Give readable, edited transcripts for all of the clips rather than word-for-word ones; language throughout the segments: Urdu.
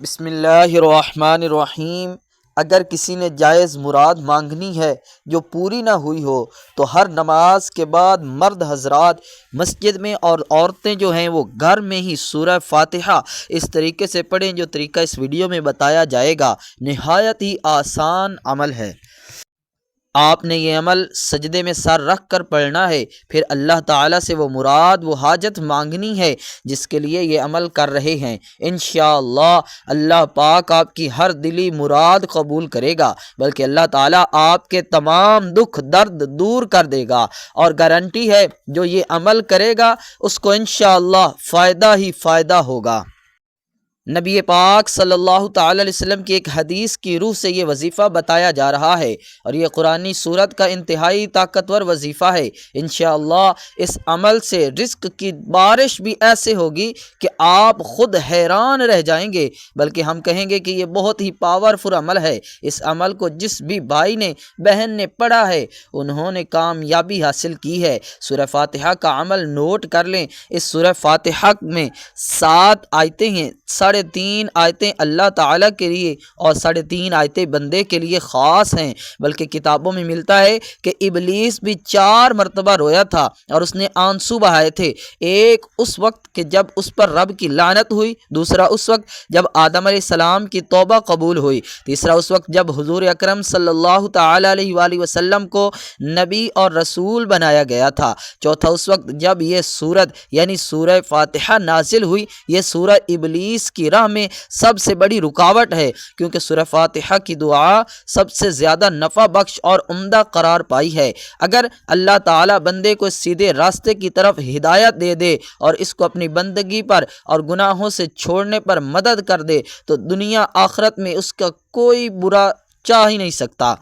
بسم اللہ الرحمن الرحیم۔ اگر کسی نے جائز مراد مانگنی ہے جو پوری نہ ہوئی ہو تو ہر نماز کے بعد مرد حضرات مسجد میں اور عورتیں جو ہیں وہ گھر میں ہی سورہ فاتحہ اس طریقے سے پڑھیں جو طریقہ اس ویڈیو میں بتایا جائے گا۔ نہایت ہی آسان عمل ہے۔ آپ نے یہ عمل سجدے میں سر رکھ کر پڑھنا ہے، پھر اللہ تعالیٰ سے وہ مراد وہ حاجت مانگنی ہے جس کے لیے یہ عمل کر رہے ہیں۔ انشاءاللہ اللہ پاک آپ کی ہر دلی مراد قبول کرے گا، بلکہ اللہ تعالیٰ آپ کے تمام دکھ درد دور کر دے گا، اور گارنٹی ہے جو یہ عمل کرے گا اس کو انشاءاللہ فائدہ ہی فائدہ ہوگا۔ نبی پاک صلی اللہ تعالی علیہ وسلم کی ایک حدیث کی روح سے یہ وظیفہ بتایا جا رہا ہے، اور یہ قرآنی صورت کا انتہائی طاقتور وظیفہ ہے۔ انشاءاللہ اس عمل سے رزق کی بارش بھی ایسے ہوگی کہ آپ خود حیران رہ جائیں گے، بلکہ ہم کہیں گے کہ یہ بہت ہی پاورفل عمل ہے۔ اس عمل کو جس بھی بھائی نے بہن نے پڑھا ہے انہوں نے کامیابی حاصل کی ہے۔ سورہ فاتحہ کا عمل نوٹ کر لیں۔ اس سورہ فاتحہ میں 7 آیتیں ہیں، 3.5 آیتیں اللہ تعالیٰ کے لیے اور 3.5 آیتیں بندے کے لیے خاص ہیں، بلکہ کتابوں میں ملتا ہے کہ ابلیس بھی 4 مرتبہ رویا تھا اور اس نے آنسو بہائے تھے۔ ایک اس وقت کہ جب اس پر رب کی لعنت ہوئی، دوسرا اس وقت جب آدم علیہ السلام کی توبہ قبول ہوئی، تیسرا اس وقت جب حضور اکرم صلی اللہ تعالی علیہ وآلہ وسلم کو نبی اور رسول بنایا گیا تھا، چوتھا اس وقت جب یہ سورت یعنی سورہ فاتحہ نازل ہوئی۔ یہ سورہ ابلیس کی راہ میں سب سے بڑی رکاوٹ ہے، کیونکہ سورہ فاتحہ کی دعا سب سے زیادہ نفع بخش اور عمدہ قرار پائی ہے۔ اگر اللہ تعالیٰ بندے کو سیدھے راستے کی طرف ہدایت دے دے اور اس کو اپنی بندگی پر اور گناہوں سے چھوڑنے پر مدد کر دے تو دنیا آخرت میں اس کا کوئی برا چاہ ہی نہیں سکتا،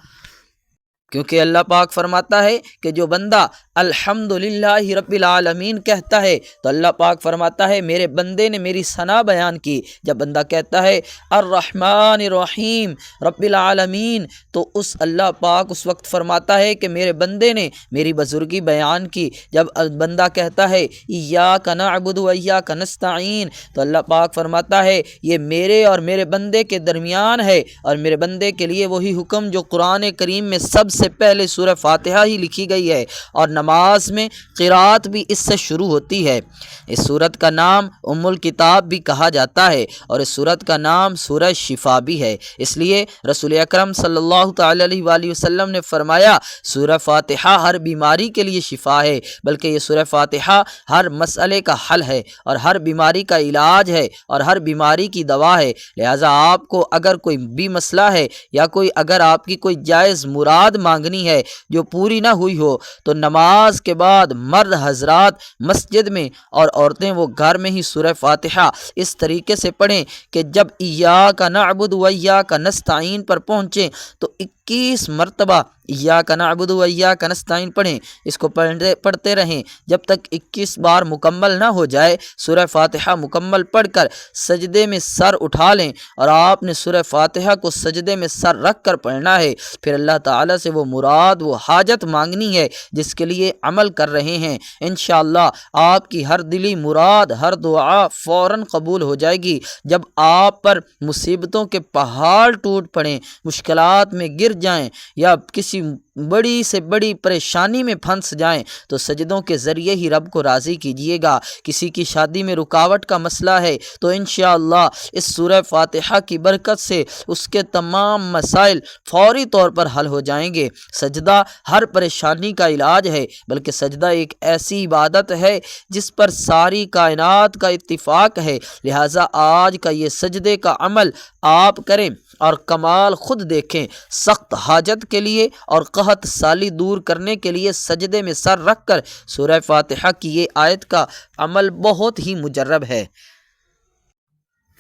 کیونکہ اللہ پاک فرماتا ہے کہ جو بندہ الحمدللہ رب العالمین کہتا ہے تو اللہ پاک فرماتا ہے میرے بندے نے میری ثنا بیان کی۔ جب بندہ کہتا ہے الرحمن الرحیم رب العالمین تو اس اللہ پاک اس وقت فرماتا ہے کہ میرے بندے نے میری بزرگی بیان کی۔ جب بندہ کہتا ہے ایاک نعبد و ایاک نستعین تو اللہ پاک فرماتا ہے یہ میرے اور میرے بندے کے درمیان ہے، اور میرے بندے کے لیے وہی حکم جو قرآن کریم میں سب سے پہلے سورہ فاتحہ ہی لکھی گئی ہے، اور نماز میں قرات بھی اس سے شروع ہوتی ہے۔ اس سورت کا نام ام الکتاب بھی کہا جاتا ہے، اور اس سورت کا نام سورہ شفا بھی ہے۔ اس لیے رسول اکرم صلی اللہ تعالی علیہ وآلہ وسلم نے فرمایا سورہ فاتحہ ہر بیماری کے لیے شفا ہے، بلکہ یہ سورہ فاتحہ ہر مسئلے کا حل ہے اور ہر بیماری کا علاج ہے اور ہر بیماری کی دوا ہے۔ لہٰذا آپ کو اگر کوئی بھی مسئلہ ہے یا اگر آپ کی کوئی جائز مراد مانگنی ہے جو پوری نہ ہوئی ہو تو نماز کے بعد مرد حضرات مسجد میں اور عورتیں وہ گھر میں ہی سورہ فاتحہ اس طریقے سے پڑھیں کہ جب ایاک نعبد و ایاک نستعین پر پہنچیں تو 21 مرتبہ ایاک نعبد و ایاک نستعین پڑھیں۔ اس کو پڑھتے رہیں جب تک 21 بار مکمل نہ ہو جائے۔ سورہ فاتحہ مکمل پڑھ کر سجدے میں سر اٹھا لیں، اور آپ نے سورہ فاتحہ کو سجدے میں سر رکھ کر پڑھنا ہے۔ پھر اللہ تعالیٰ سے وہ مراد وہ حاجت مانگنی ہے جس کے لیے عمل کر رہے ہیں۔ انشاءاللہ آپ کی ہر دلی مراد ہر دعا فوراً قبول ہو جائے گی۔ جب آپ پر مصیبتوں کے پہاڑ ٹوٹ پڑیں، مشکلات میں گر جائیں یا کسی بڑی سے بڑی پریشانی میں پھنس جائیں تو سجدوں کے ذریعے ہی رب کو راضی کیجیے گا۔ کسی کی شادی میں رکاوٹ کا مسئلہ ہے تو انشاءاللہ اس سورہ فاتحہ کی برکت سے اس کے تمام مسائل فوری طور پر حل ہو جائیں گے۔ سجدہ ہر پریشانی کا علاج ہے، بلکہ سجدہ ایک ایسی عبادت ہے جس پر ساری کائنات کا اتفاق ہے۔ لہٰذا آج کا یہ سجدے کا عمل آپ کریں اور کمال خود دیکھیں۔ سخت حاجت کے لیے اور قحط سالی دور کرنے کے لیے سجدے میں سر رکھ کر سورہ فاتحہ کی یہ آیت کا عمل بہت ہی مجرب ہے۔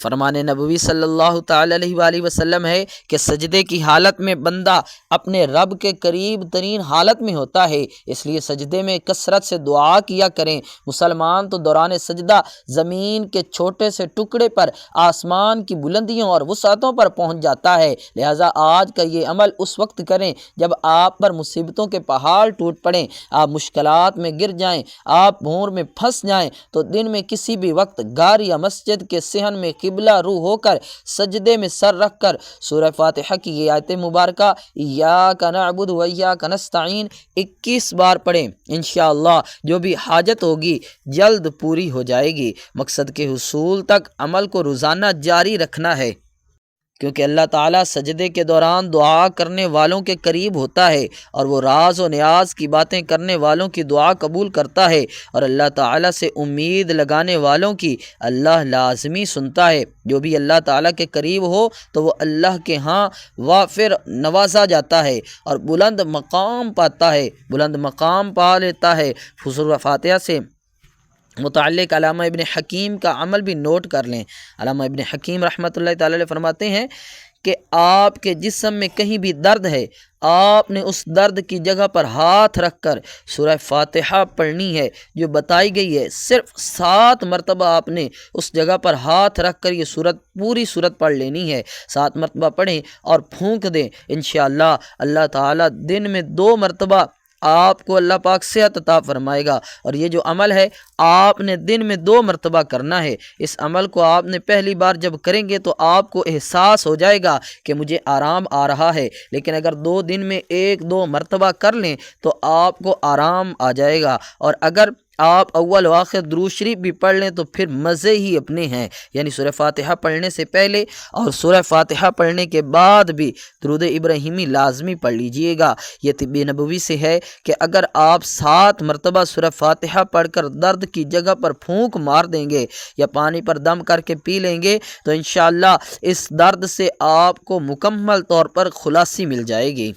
فرمان نبوی صلی اللہ تعالی علیہ وآلہ وسلم ہے کہ سجدے کی حالت میں بندہ اپنے رب کے قریب ترین حالت میں ہوتا ہے، اس لیے سجدے میں کثرت سے دعا کیا کریں۔ مسلمان تو دوران سجدہ زمین کے چھوٹے سے ٹکڑے پر آسمان کی بلندیوں اور وسعتوں پر پہنچ جاتا ہے۔ لہٰذا آج کا یہ عمل اس وقت کریں جب آپ پر مصیبتوں کے پہاڑ ٹوٹ پڑیں، آپ مشکلات میں گر جائیں، آپ بھور میں پھنس جائیں تو دن میں کسی بھی وقت گھر یا مسجد کے صحن میں قبلہ رو ہو کر سجدے میں سر رکھ کر سورہ فاتحہ کی یہ آیت مبارکہ ایاک نعبد و ایاک نستعین 21 بار پڑھیں۔ انشاءاللہ جو بھی حاجت ہوگی جلد پوری ہو جائے گی۔ مقصد کے حصول تک عمل کو روزانہ جاری رکھنا ہے، کیونکہ اللہ تعالیٰ سجدے کے دوران دعا کرنے والوں کے قریب ہوتا ہے اور وہ راز و نیاز کی باتیں کرنے والوں کی دعا قبول کرتا ہے، اور اللہ تعالیٰ سے امید لگانے والوں کی اللہ لازمی سنتا ہے۔ جو بھی اللہ تعالیٰ کے قریب ہو تو وہ اللہ کے ہاں وافر نوازا جاتا ہے اور بلند مقام پاتا ہے، بلند مقام پا لیتا ہے۔ سورہ فاتحہ سے متعلق علامہ ابن حکیم کا عمل بھی نوٹ کر لیں۔ علامہ ابن حکیم رحمۃ اللہ تعالی علیہ فرماتے ہیں کہ آپ کے جسم میں کہیں بھی درد ہے، آپ نے اس درد کی جگہ پر ہاتھ رکھ کر سورہ فاتحہ پڑھنی ہے جو بتائی گئی ہے۔ صرف 7 مرتبہ آپ نے اس جگہ پر ہاتھ رکھ کر یہ پوری صورت پڑھ لینی ہے۔ 7 مرتبہ پڑھیں اور پھونک دیں، انشاءاللہ اللہ تعالیٰ دن میں 2 مرتبہ آپ کو اللہ پاک صحت عطا فرمائے گا۔ اور یہ جو عمل ہے آپ نے دن میں 2 مرتبہ کرنا ہے۔ اس عمل کو آپ نے پہلی بار جب کریں گے تو آپ کو احساس ہو جائے گا کہ مجھے آرام آ رہا ہے، لیکن اگر 2 دن میں 1-2 مرتبہ کر لیں تو آپ کو آرام آ جائے گا۔ اور اگر آپ اول و آخر درود شریف بھی پڑھ لیں تو پھر مزے ہی اپنے ہیں۔ یعنی سورہ فاتحہ پڑھنے سے پہلے اور سورہ فاتحہ پڑھنے کے بعد بھی درود ابراہیمی لازمی پڑھ لیجئے گا۔ یہ طب نبوی سے ہے کہ اگر آپ 7 مرتبہ سورہ فاتحہ پڑھ کر درد کی جگہ پر پھونک مار دیں گے یا پانی پر دم کر کے پی لیں گے تو انشاءاللہ اس درد سے آپ کو مکمل طور پر خلاصی مل جائے گی۔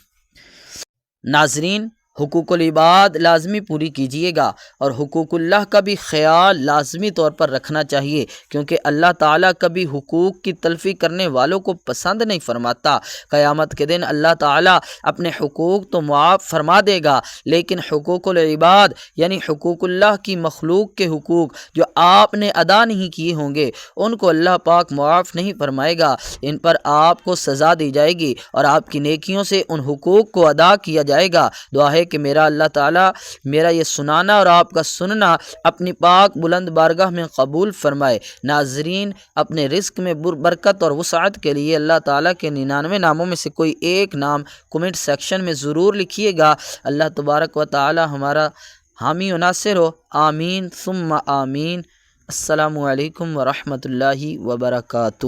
ناظرین، حقوق العباد لازمی پوری کیجیے گا اور حقوق اللہ کا بھی خیال لازمی طور پر رکھنا چاہیے، کیونکہ اللہ تعالیٰ کبھی حقوق کی تلفی کرنے والوں کو پسند نہیں فرماتا۔ قیامت کے دن اللہ تعالیٰ اپنے حقوق تو معاف فرما دے گا، لیکن حقوق العباد یعنی حقوق اللہ کی مخلوق کے حقوق جو آپ نے ادا نہیں کیے ہوں گے ان کو اللہ پاک معاف نہیں فرمائے گا۔ ان پر آپ کو سزا دی جائے گی اور آپ کی نیکیوں سے ان حقوق کو ادا کیا جائے گا۔ دعا ہے کہ میرا اللہ تعالیٰ میرا یہ سنانا اور آپ کا سننا اپنی پاک بلند بارگاہ میں قبول فرمائے۔ ناظرین، اپنے رزق میں برکت اور وسعت کے لیے اللہ تعالیٰ کے 99 ناموں میں سے کوئی ایک نام کمنٹ سیکشن میں ضرور لکھیے گا۔ اللہ تبارک و تعالیٰ ہمارا حامی و ناصر ہو، آمین ثم آمین۔ السلام علیکم ورحمۃ اللہ وبرکاتہ۔